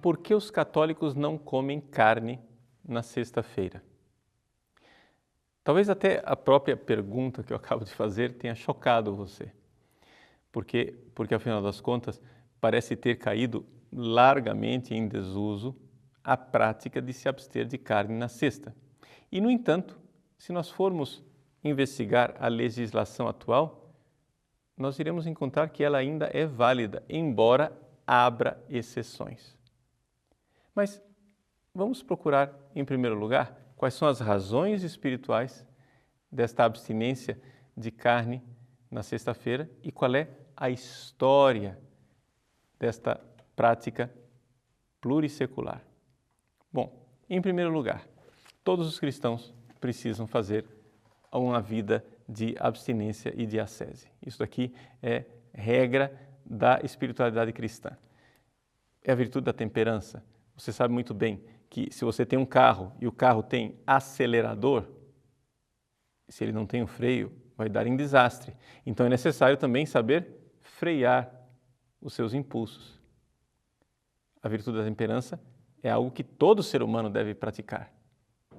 por que os católicos não comem carne na sexta-feira? Talvez até a própria pergunta que eu acabo de fazer tenha chocado você. Porque afinal das contas, parece ter caído largamente em desuso a prática de se abster de carne na sexta. E, no entanto, se nós formos investigar a legislação atual, nós iremos encontrar que ela ainda é válida, embora abra exceções. Mas vamos procurar, em primeiro lugar, quais são as razões espirituais desta abstinência de carne na sexta-feira e qual é a história desta prática plurissecular. Bom, em primeiro lugar, todos os cristãos precisam fazer uma vida de abstinência e de ascese. Isso daqui é regra da espiritualidade cristã. É a virtude da temperança. Você sabe muito bem que se você tem um carro e o carro tem acelerador, se ele não tem um freio, vai dar em desastre. Então é necessário também saber frear os seus impulsos. A virtude da temperança é algo que todo ser humano deve praticar.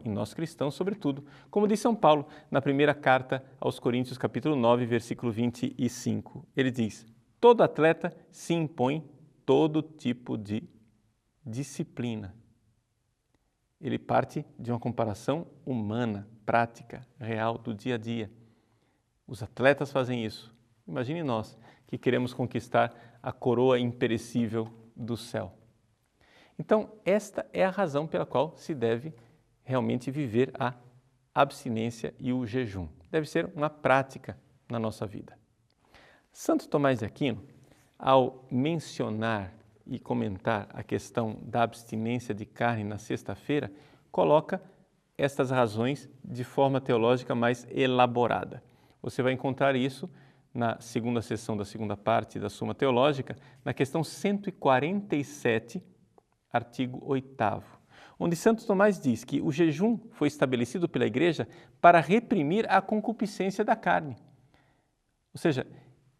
E nós cristãos, sobretudo. Como diz São Paulo na primeira carta aos Coríntios, capítulo 9, versículo 25. Ele diz: todo atleta se impõe todo tipo de disciplina. Ele parte de uma comparação humana, prática, real, do dia a dia. Os atletas fazem isso. Imagine nós que queremos conquistar a coroa imperecível do céu. Então, esta é a razão pela qual se deve realmente viver a abstinência e o jejum. Deve ser uma prática na nossa vida. Santo Tomás de Aquino, ao mencionar e comentar a questão da abstinência de carne na sexta-feira, coloca estas razões de forma teológica mais elaborada. Você vai encontrar isso na segunda seção da segunda parte da Suma Teológica, na questão 147, artigo 8º, onde Santo Tomás diz que o jejum foi estabelecido pela Igreja para reprimir a concupiscência da carne. Ou seja,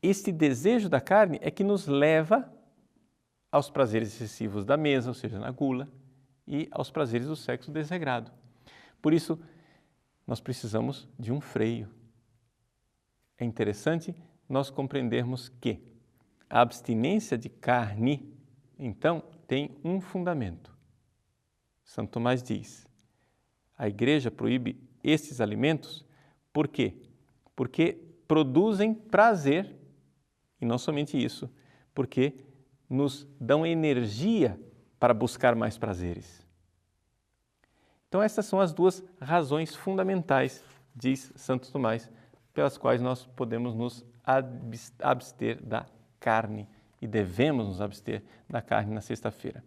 este desejo da carne é que nos leva aos prazeres excessivos da mesa, ou seja, na gula, e aos prazeres do sexo desregrado. Por isso, nós precisamos de um freio. É interessante nós compreendermos que a abstinência de carne, então, tem um fundamento. Santo Tomás diz: a Igreja proíbe estes alimentos por quê? Porque produzem prazer, e não somente isso, porque nos dão energia para buscar mais prazeres. Então, essas são as duas razões fundamentais, diz Santo Tomás, pelas quais nós podemos nos abster da carne e devemos nos abster da carne na sexta-feira.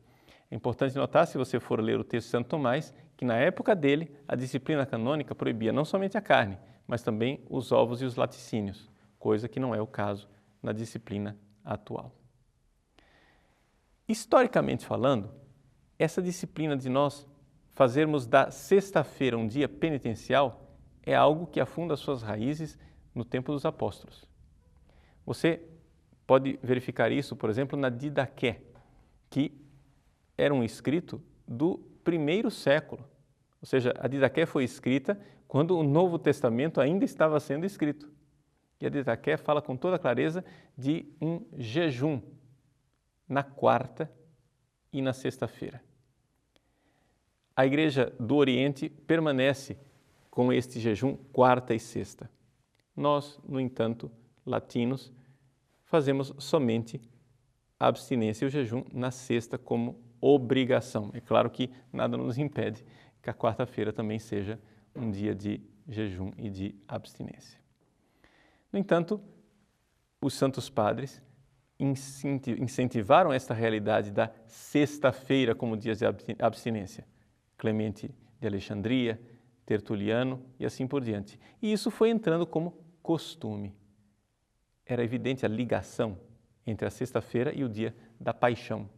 É importante notar, se você for ler o texto de Santo Tomás, que na época dele a disciplina canônica proibia não somente a carne, mas também os ovos e os laticínios, coisa que não é o caso na disciplina atual. Historicamente falando, essa disciplina de nós fazermos da sexta-feira um dia penitencial é algo que afunda suas raízes no tempo dos apóstolos. Você pode verificar isso, por exemplo, na Didaqué, que era um escrito do primeiro século. Ou seja, a Didaqué foi escrita quando o Novo Testamento ainda estava sendo escrito. E a Didaqué fala com toda clareza de um jejum na quarta e na sexta-feira. A Igreja do Oriente permanece com este jejum quarta e sexta. Nós, no entanto, latinos, fazemos somente a abstinência e o jejum na sexta como obrigação. É claro que nada nos impede que a quarta-feira também seja um dia de jejum e de abstinência. No entanto, os santos padres incentivaram esta realidade da sexta-feira como dia de abstinência. Clemente de Alexandria, Tertuliano e assim por diante. E isso foi entrando como costume. Era evidente a ligação entre a sexta-feira e o dia da paixão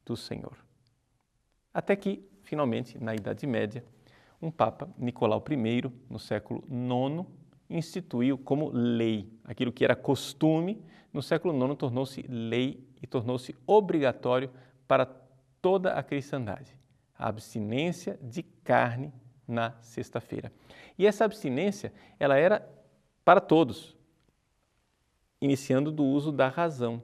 do Senhor. Até que, finalmente, na Idade Média, um Papa, Nicolau I, no século IX, instituiu como lei aquilo que era costume. No século IX tornou-se lei e tornou-se obrigatório para toda a cristandade, a abstinência de carne na sexta-feira. E essa abstinência, ela era para todos, iniciando do uso da razão,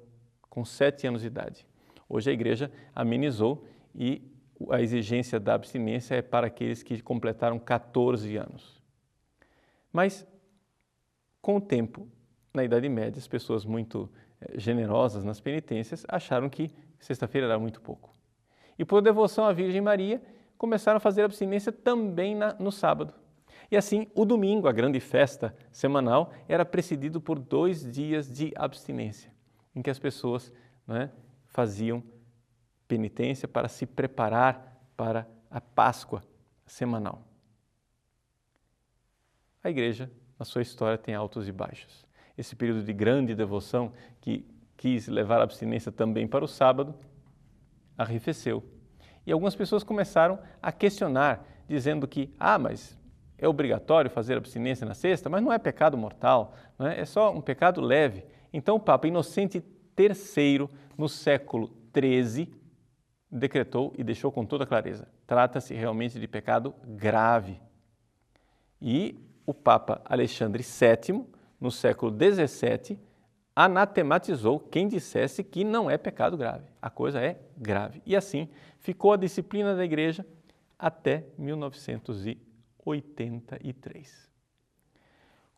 com 7 anos de idade. Hoje a igreja amenizou e a exigência da abstinência é para aqueles que completaram 14 anos. Mas, com o tempo, na Idade Média, as pessoas muito generosas nas penitências acharam que sexta-feira era muito pouco. E por devoção à Virgem Maria, começaram a fazer abstinência também no sábado. E assim, o domingo, a grande festa semanal, era precedido por 2 dias de abstinência, em que as pessoas faziam penitência para se preparar para a Páscoa semanal. A igreja, na sua história, tem altos e baixos. Esse período de grande devoção, que quis levar a abstinência também para o sábado, arrefeceu. E algumas pessoas começaram a questionar, dizendo que, mas é obrigatório fazer abstinência na sexta, mas não é pecado mortal, é só um pecado leve. Então o Papa Inocente III, no século XIII, decretou e deixou com toda clareza: trata-se realmente de pecado grave. E o Papa Alexandre VII, no século XVII, anatematizou quem dissesse que não é pecado grave. A coisa é grave. E assim ficou a disciplina da Igreja até 1983.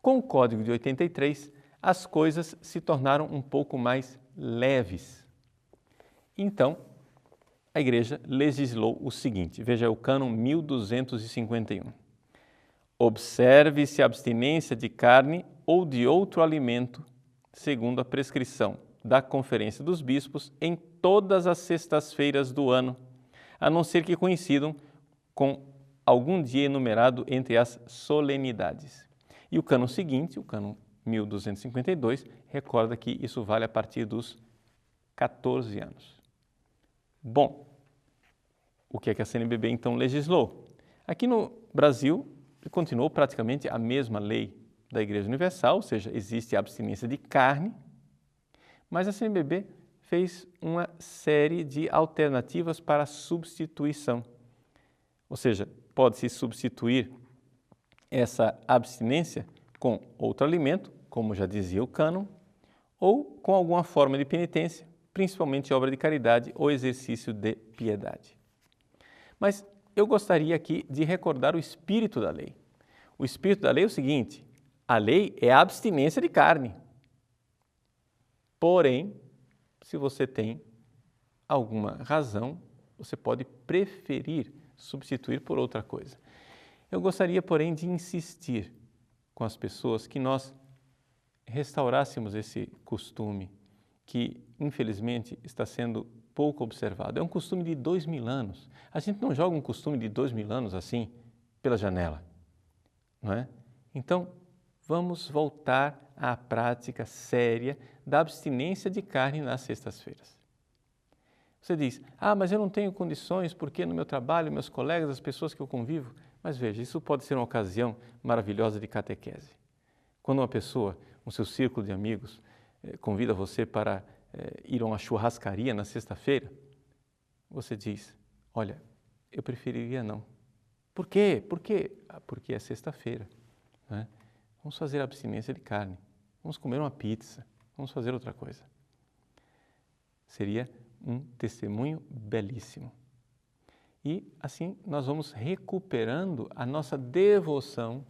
Com o Código de 83, as coisas se tornaram um pouco mais leves. Então, a Igreja legislou o seguinte, veja o cânon 1251. Observe-se a abstinência de carne ou de outro alimento, segundo a prescrição da Conferência dos Bispos, em todas as sextas-feiras do ano, a não ser que coincidam com algum dia enumerado entre as solenidades. E o cânon seguinte, o cânon 1252, recorda que isso vale a partir dos 14 anos. Bom, o que é que a CNBB então legislou? Aqui no Brasil, continuou praticamente a mesma lei da Igreja Universal, ou seja, existe a abstinência de carne, mas a CNBB fez uma série de alternativas para a substituição. Ou seja, pode-se substituir essa abstinência com outro alimento, como já dizia o cânon, ou com alguma forma de penitência, principalmente obra de caridade ou exercício de piedade. Mas eu gostaria aqui de recordar o espírito da lei. O espírito da lei é o seguinte: a lei é a abstinência de carne. Porém, se você tem alguma razão, você pode preferir substituir por outra coisa. Eu gostaria, porém, de insistir com as pessoas que nós restaurássemos esse costume que, infelizmente, está sendo pouco observado. É um costume de 2000 anos. A gente não joga um costume de 2000 anos assim pela janela, não é? Então, vamos voltar à prática séria da abstinência de carne nas sextas-feiras. Você diz, mas eu não tenho condições porque no meu trabalho, meus colegas, as pessoas que eu convivo. Mas veja, isso pode ser uma ocasião maravilhosa de catequese. Quando uma pessoa, no seu círculo de amigos, convida você para ir a uma churrascaria na sexta-feira, você diz, olha, eu preferiria não. Por quê? Por quê? Porque é sexta-feira, né? Vamos fazer abstinência de carne, vamos comer uma pizza, vamos fazer outra coisa. Seria um testemunho belíssimo. E assim nós vamos recuperando a nossa devoção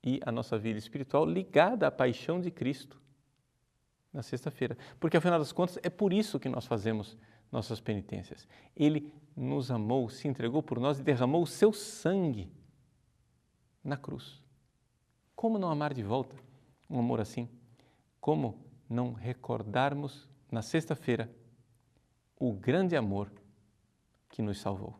e a nossa vida espiritual ligada à paixão de Cristo na sexta-feira. Porque, afinal das contas, é por isso que nós fazemos nossas penitências. Ele nos amou, se entregou por nós e derramou o seu sangue na cruz. Como não amar de volta um amor assim? Como não recordarmos na sexta-feira o grande amor que nos salvou?